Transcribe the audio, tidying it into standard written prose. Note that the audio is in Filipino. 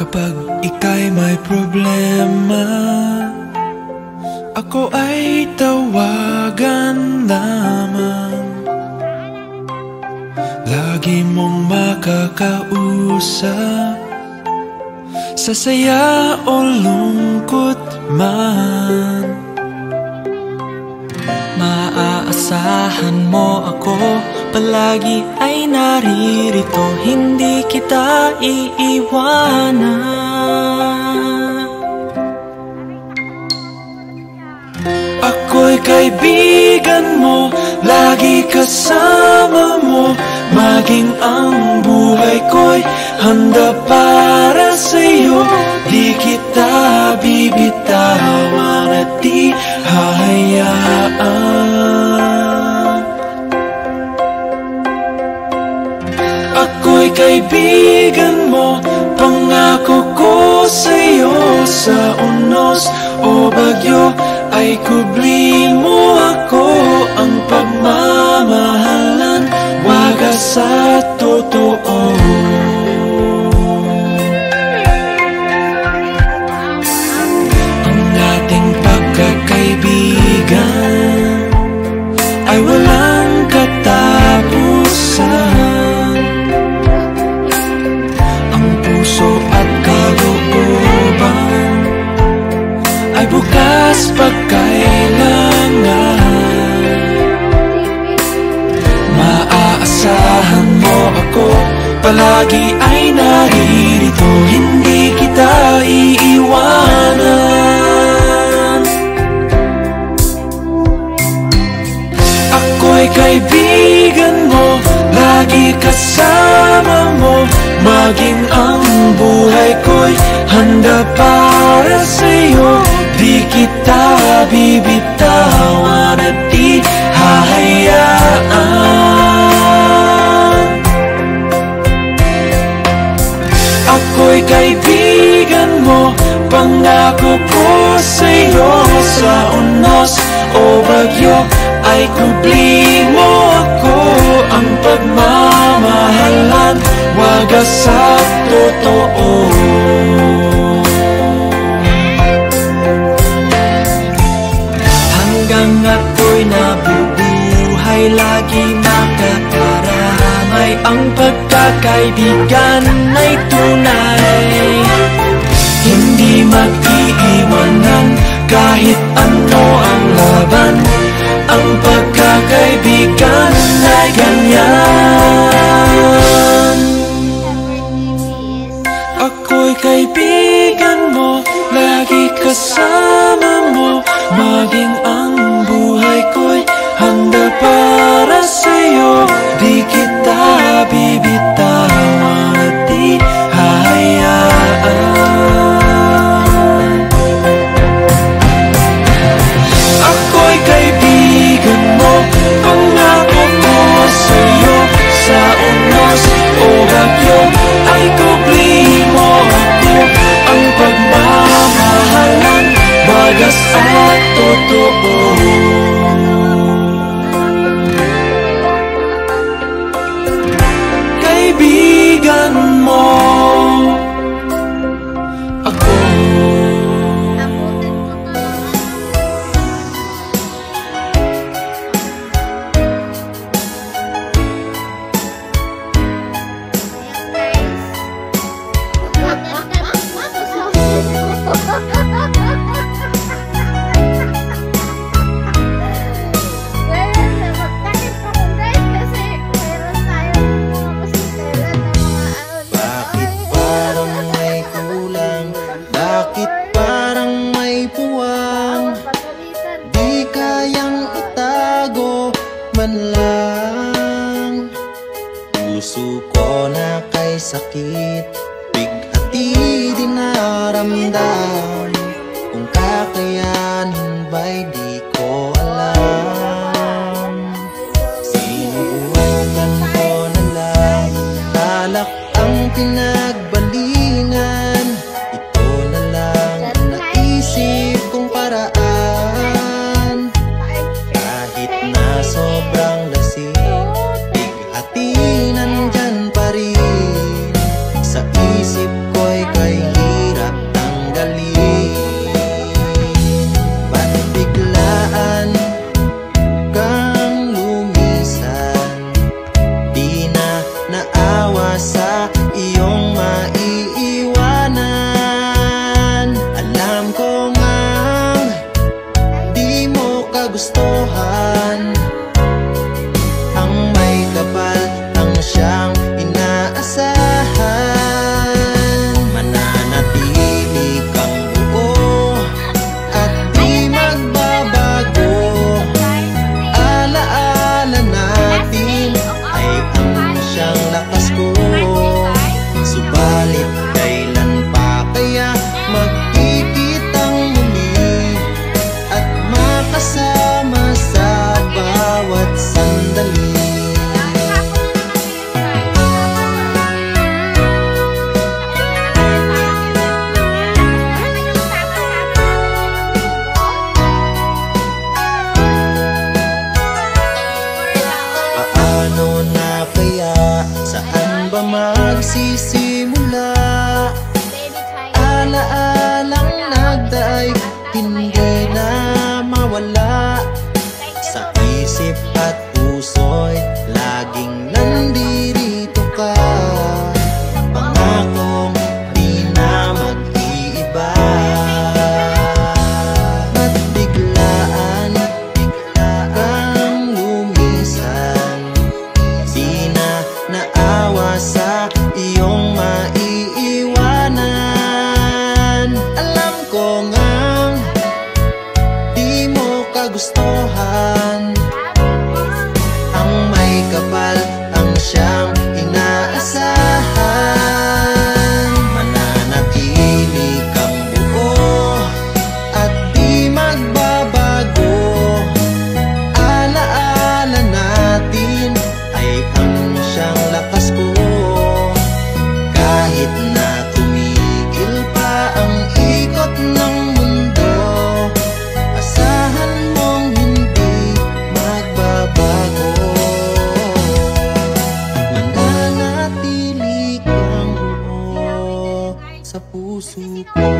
Kapag ika'y may problema, ako ay tawagan lamang. Lagi mong makakausap, sa saya o lungkot man. Maaasahan mo ako, palagi ay naririto, hindi kita iiwanan. Ako'y kaibigan mo, lagi kasama mo, maging ang buhay ko'y handa para sa'yo. Di kita bibitawan at di hahayaan. Ako'y kaibigan mo, pangako ko sa'yo, sa unos o bagyo ay kubli mo ako. Ang pagmamahalan, wagas at totoo. Ang ating pagkakaibigan ay walang katapusan. Ang puso at kalooban ay bukas pagkailangan. Maaasahan mo ako, palagi ay naririto, hindi kita iiwanan. Ako'y kaibigan mo, lagi kasama mo, maging ang buhay ko'y handa para sa'yo. Di kita bibitawan at di hahayaan. Ako'y kaibigan mo, pangako ko sa'yo, sa unos o bagyo ay kubli mo ako. Ang pagmamahalan, wagas at totoo. Hanggang ako'y nabubuhay, lagi makakaramay. Ang pagkakaibigan ay tunay, hindi mag-iiwanan kahit ano ang laban. Ang pagkakaibigan ay ganyan. Ako'y kaibigan mo, lagi kasama mo, maging ang buhay ko'y handa para sa'yo. Di kita bibitawan at di hahayaan. Ako'y kaibigan mo, pangako ko sa'yo, sa unos o bagyo ay kubli mo ako. Ang pagmamahalan, wagas at totoo. Kaibigan mo ako. Puso ko na kay sakit, bighati din naramdam. Kung kakayanin ba'y di ko alam. Sinubukan ko na lang, talak ang pinagbalingan. Ito na lang ang naisip kong paraan. Kahit na sobrang lasing, bighati nandyan pa rin. Sa isip ko'y kay nagustuhan. Ang may kapal ang siyang inaasahan. Mananatili kang buo at di magbabago. Alaala natin ay ang siyang lakas ko. Kahit na tumigil pa ang ikot ng mundo, asahan mong hindi magbabago. Mananatili kang buo sa puso ko.